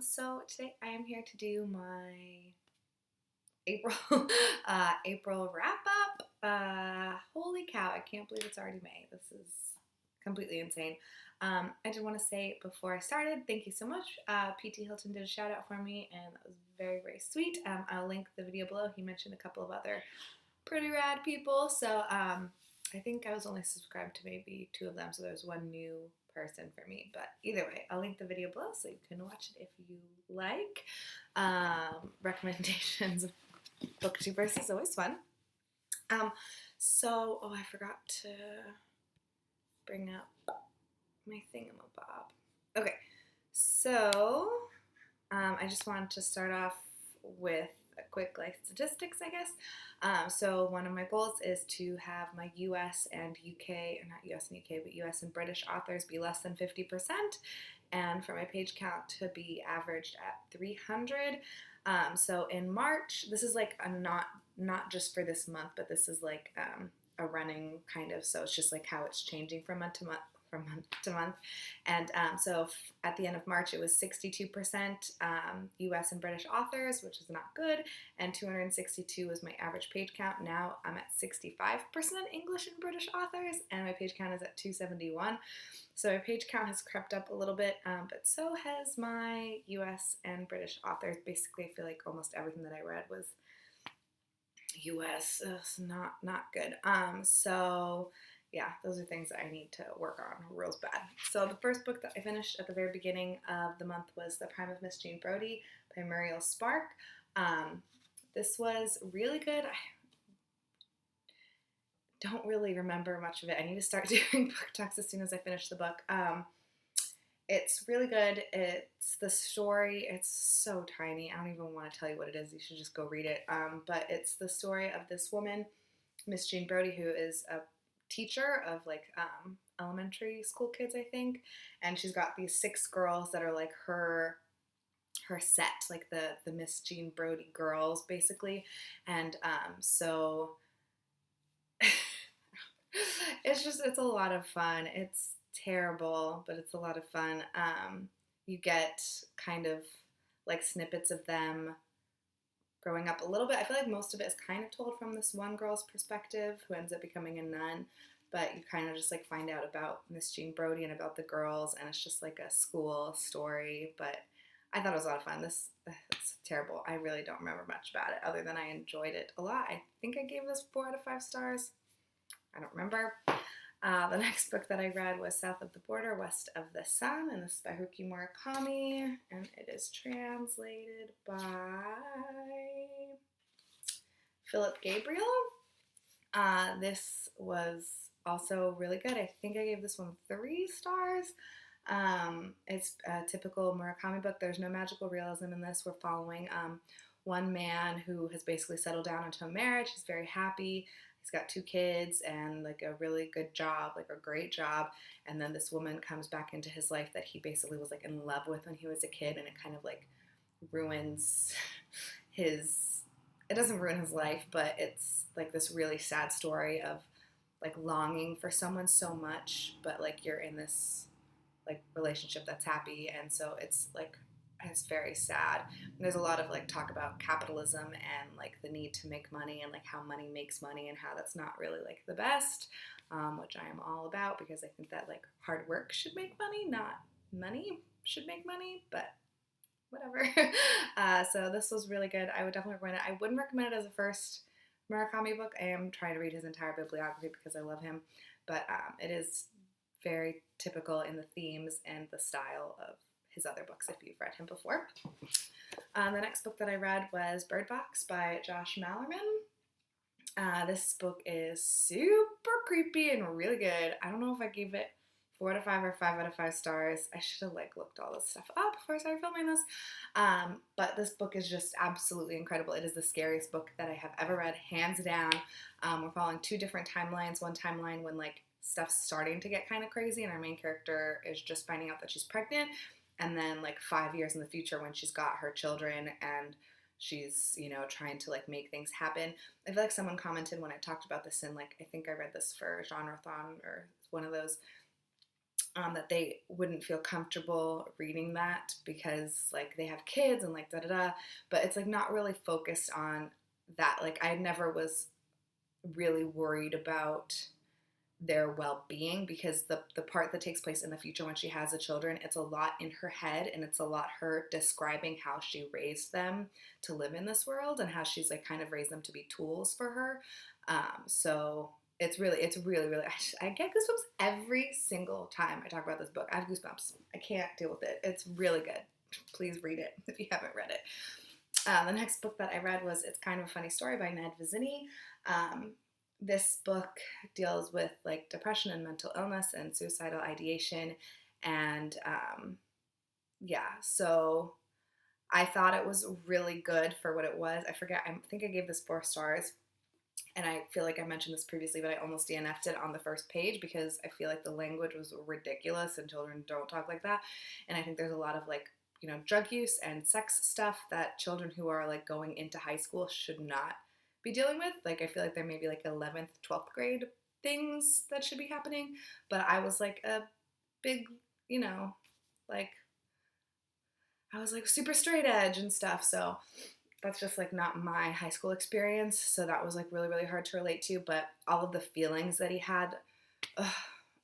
So today I am here to do my April April wrap up. Holy cow, I can't believe it's already May. This is completely insane. I did want to say before I started, thank you so much. PT Hilton did a shout out for me, and that was very, very sweet. I'll link the video below. He mentioned a couple of other pretty rad people. So I think I was only subscribed to maybe two of them, so there's one new person for me. But either way, I'll link the video below so you can watch it if you like. Recommendations of booktubers is always fun. I forgot to bring up my thingamabob. Okay, so I just wanted to start off with a quick statistics, I guess. So one of my goals is to have my US and UK, or not US and UK, but US and British authors be less than 50%, and for my page count to be averaged at 300. So in March, this is like a not just for this month, but this is like a running kind of, so it's just like how it's changing from month to month. And at the end of March, it was 62% US and British authors, which is not good, and 262 was my average page count. Now I'm at 65% English and British authors, and my page count is at 271. So my page count has crept up a little bit, but so has my US and British authors. Basically, I feel like almost everything that I read was US. Not good. Yeah, those are things that I need to work on real bad. So the first book that I finished at the very beginning of the month was The Prime of Miss Jean Brodie by Muriel Spark. This was really good. I don't really remember much of it. I need to start doing book talks as soon as I finish the book. It's really good. It's the story. It's so tiny. I don't even want to tell you what it is. You should just go read it. But it's the story of this woman, Miss Jean Brodie, who is a teacher of elementary school kids, I think, and she's got these 6 girls that are like her set, like the Miss Jean Brodie girls, basically, and so it's a lot of fun. It's terrible, but it's a lot of fun. You get kind of like snippets of them growing up a little bit. I feel like most of it is kind of told from this one girl's perspective who ends up becoming a nun, but you kind of just like find out about Miss Jean Brodie and about the girls, and it's just like a school story, but I thought it was a lot of fun. It's terrible. I really don't remember much about it other than I enjoyed it a lot. I think I gave this 4 out of 5 stars. I don't remember. The next book that I read was South of the Border, West of the Sun, and this is by Haruki Murakami, and it is translated by Philip Gabriel. This was also really good. I think I gave this one 3 stars. It's a typical Murakami book. There's no magical realism in this. We're following one man who has basically settled down into a marriage. He's very happy. He's got 2 kids and like a really good job, like a great job. And then this woman comes back into his life that he basically was like in love with when he was a kid, and it kind of like ruins it doesn't ruin his life, but it's like this really sad story of like longing for someone so much, but like you're in this like relationship that's happy, and so it's very sad. And there's a lot of like talk about capitalism and like the need to make money and like how money makes money and how that's not really like the best, which I am all about, because I think that like hard work should make money, not money should make money, but whatever. So this was really good. I would definitely recommend it. I wouldn't recommend it as a first Murakami book. I am trying to read his entire bibliography because I love him, but it is very typical in the themes and the style of his other books if you've read him before. The next book that I read was Bird Box by Josh Malerman. This book is super creepy and really good. I don't know if I gave it 4 out of 5 or 5 out of 5 stars. I should have like looked all this stuff up before I started filming this. But this book is just absolutely incredible. It is the scariest book that I have ever read, hands down. We're following 2 different timelines. One timeline when like stuff's starting to get kind of crazy and our main character is just finding out that she's pregnant, and then like 5 years in the future when she's got her children and she's, you know, trying to like make things happen. I feel like someone commented when I talked about this in like, I think I read this for Genreathon or one of those, that they wouldn't feel comfortable reading that because like they have kids and like da da da, but it's like not really focused on that. Like I never was really worried about their well-being because the part that takes place in the future when she has the children, it's a lot in her head and it's a lot her describing how she raised them to live in this world and how she's like kind of raised them to be tools for her. So it's really really I get goosebumps every single time I talk about this book. I have goosebumps. I can't deal with it. It's really good. Please read it if you haven't read it. The next book that I read was It's Kind of a Funny Story by Ned Vizzini. This book deals with like depression and mental illness and suicidal ideation, and so I thought it was really good for what it was. I think I gave this 4 stars, and I feel like I mentioned this previously, but I almost DNF'd it on the first page because I feel like the language was ridiculous and children don't talk like that, and I think there's a lot of like drug use and sex stuff that children who are like going into high school should not be dealing with. Like I feel like there may be like 11th, 12th grade things that should be happening, but I was like a big, like I was like super straight edge and stuff. So that's just like not my high school experience. So that was like really, really hard to relate to. But all of the feelings that he had, ugh,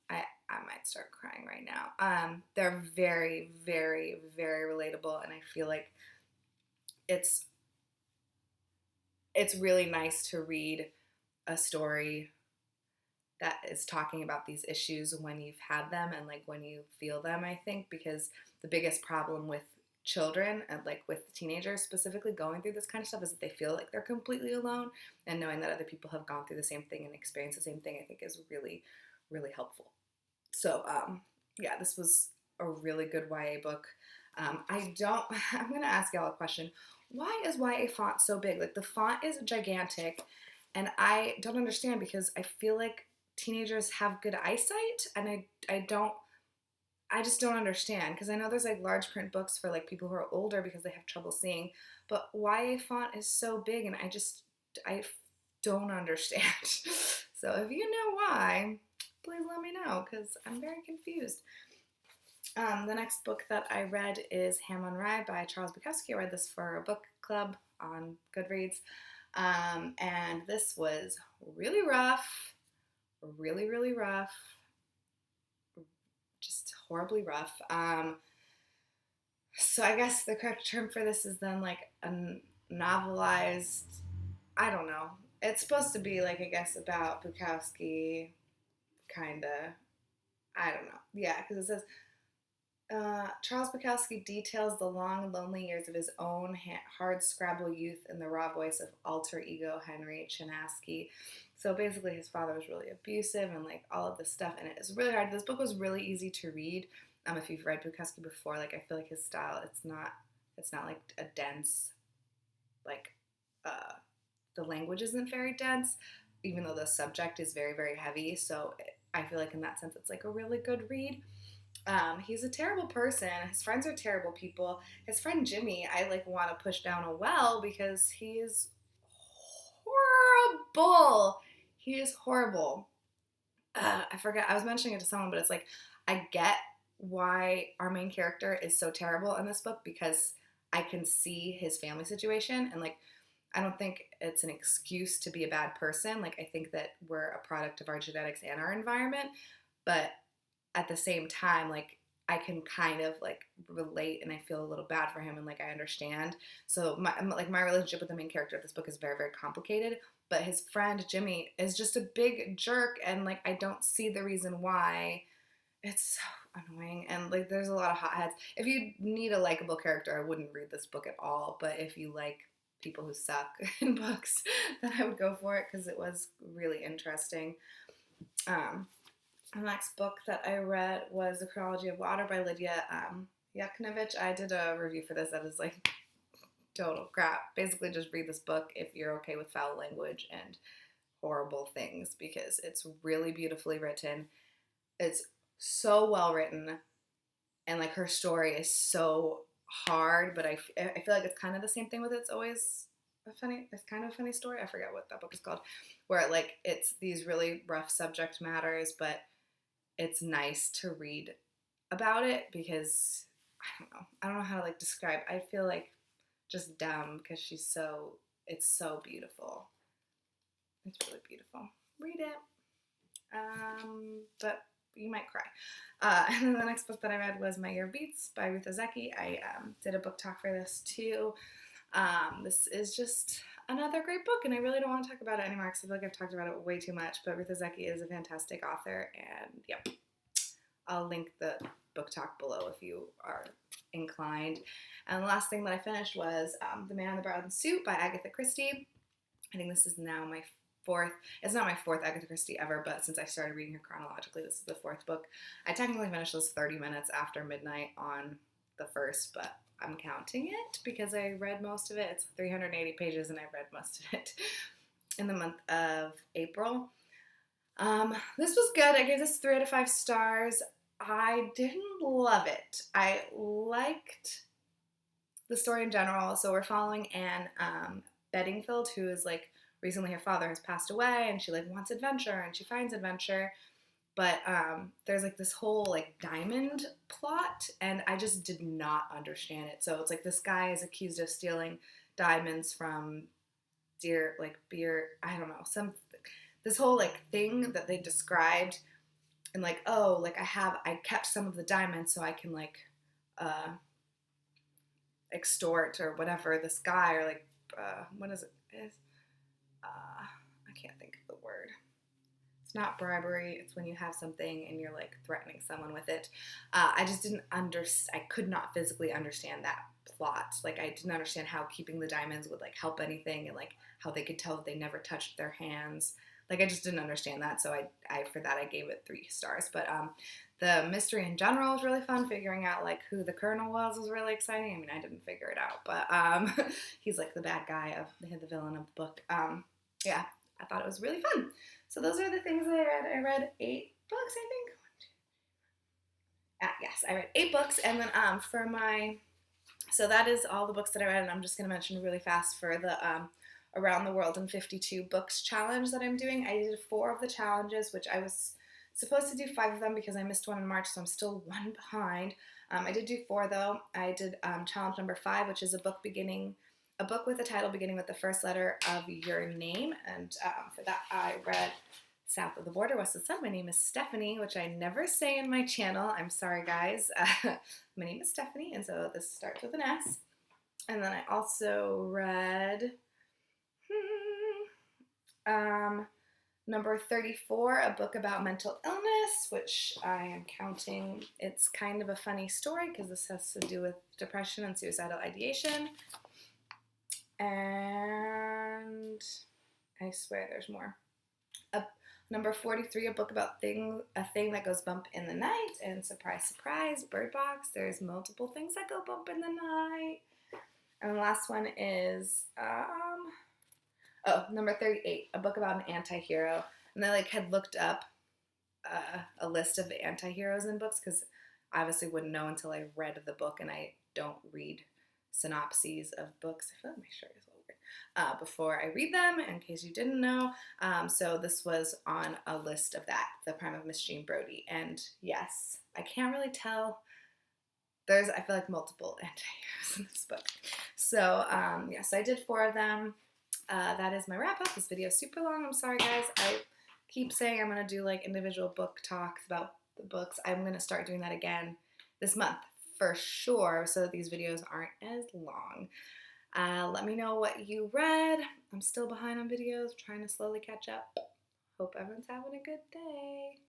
I might start crying right now. They're very, very, very relatable, and I feel like it's really nice to read a story that is talking about these issues when you've had them and like when you feel them, I think, because the biggest problem with children and like with teenagers specifically going through this kind of stuff is that they feel like they're completely alone, and knowing that other people have gone through the same thing and experienced the same thing, I think is really, really helpful. So this was a really good YA book. I'm going to ask y'all a question. Why is YA font so big? Like the font is gigantic, and I don't understand because I feel like teenagers have good eyesight, and I just don't understand because I know there's like large print books for like people who are older because they have trouble seeing, but YA font is so big, and I don't understand. So if you know why, please let me know because I'm very confused. The next book that I read is Hammond Ride by Charles Bukowski. I read this for a book club on Goodreads, and this was really rough, really, really rough, just horribly rough. So I guess the correct term for this is then like a novelized, I don't know. It's supposed to be like, I guess, about Bukowski, kind of. I don't know. Yeah, because it says, Charles Bukowski details the long, lonely years of his own hard-scrabble youth in the raw voice of alter ego Henry Chinaski. So basically, his father was really abusive and like all of this stuff, and it's really hard. This book was really easy to read. If you've read Bukowski before, like I feel like his style, it's not like a dense, like the language isn't very dense, even though the subject is very, very heavy. So I feel like in that sense, it's like a really good read. He's a terrible person. His friends are terrible people. His friend Jimmy, I like want to push down a well because he is horrible. He is horrible. I forget. I was mentioning it to someone, but it's like I get why our main character is so terrible in this book because I can see his family situation, and like I don't think it's an excuse to be a bad person. Like I think that we're a product of our genetics and our environment, but at the same time, like I can kind of like relate, and I feel a little bad for him, and like I understand. So my relationship with the main character of this book is very, very complicated. But his friend Jimmy is just a big jerk, and like I don't see the reason why. It's so annoying, and like there's a lot of hotheads. If you need a likable character, I wouldn't read this book at all. But if you like people who suck in books, then I would go for it because it was really interesting. The next book that I read was Ecology of Water by Lydia Yuknovich. I did a review for this that is like total crap. Basically, just read this book if you're okay with foul language and horrible things because it's really beautifully written. It's so well written, and like her story is so hard, but I feel like it's kind of the same thing with It's kind of a funny story. I forget what that book is called, where like it's these really rough subject matters, but it's nice to read about it because I don't know how to like describe. I feel like just dumb because it's so beautiful. It's really beautiful. Read it. But you might cry. And then the next book that I read was My Year of Beats by Ruth Ozeki. I did a book talk for this too. This is just another great book, and I really don't want to talk about it anymore because I feel like I've talked about it way too much, but Ruth Ozeki is a fantastic author, and yep, I'll link the book talk below if you are inclined. And the last thing that I finished was The Man in the Brown Suit by Agatha Christie. I think this is now my fourth. It's not my fourth Agatha Christie ever, but since I started reading her chronologically, this is the fourth book. I technically finished this 30 minutes after midnight on the first, but I'm counting it because I read most of it. It's 380 pages, and I read most of it in the month of April. This was good. I gave this 3 out of 5 stars. I didn't love it. I liked the story in general. So we're following Anne Bedingfield, who is like recently her father has passed away, and she like wants adventure, and she finds adventure. But there's like this whole like diamond plot, and I just did not understand it. So it's like this guy is accused of stealing diamonds from I don't know, this whole like thing that they described, and like, oh, like I kept some of the diamonds so I can like extort or whatever this guy, or like what is it? I can't think of the word. It's not bribery. It's when you have something and you're like threatening someone with it. I just didn't I could not physically understand that plot. Like I didn't understand how keeping the diamonds would like help anything, and like how they could tell that they never touched their hands. Like I just didn't understand that. So I for that I gave it 3 stars. But the mystery in general was really fun. Figuring out like who the colonel was really exciting. I mean, I didn't figure it out, but he's like the bad guy the villain of the book. Yeah, I thought it was really fun. So those are the things that I read. I read 8 books, I think. Yes, I read 8 books, and then so that is all the books that I read, and I'm just going to mention really fast for the Around the World in 52 Books challenge that I'm doing. I did 4 of the challenges, which I was supposed to do 5 of them because I missed one in March, so I'm still 1 behind. I did do 4 though. I did challenge number 5, which is a book with a title beginning with the first letter of your name, and for that I read South of the Border, West of the Sun. My name is Stephanie, which I never say in my channel. I'm sorry, guys. My name is Stephanie, and so this starts with an S. And then I also read number 34, a book about mental illness, which I am counting. It's kind of a funny story because this has to do with depression and suicidal ideation. And I swear there's more. Number 43, a book about a thing that goes bump in the night. And surprise, surprise, Bird Box. There's multiple things that go bump in the night. And the last one is number 38, a book about an anti-hero. And I like had looked up a list of the anti-heroes in books because I obviously wouldn't know until I read the book, and I don't read synopses of books. I feel like my shirt is a little weird. Before I read them, in case you didn't know. So this was on a list of that, The Prime of Miss Jean Brodie. And yes, I can't really tell. I feel like multiple anti-heroes in this book. So yes, I did 4 of them. That is my wrap up. This video is super long. I'm sorry, guys. I keep saying I'm going to do like individual book talks about the books. I'm going to start doing that again this month for sure, so that these videos aren't as long. Let me know what you read. I'm still behind on videos, trying to slowly catch up. Hope everyone's having a good day.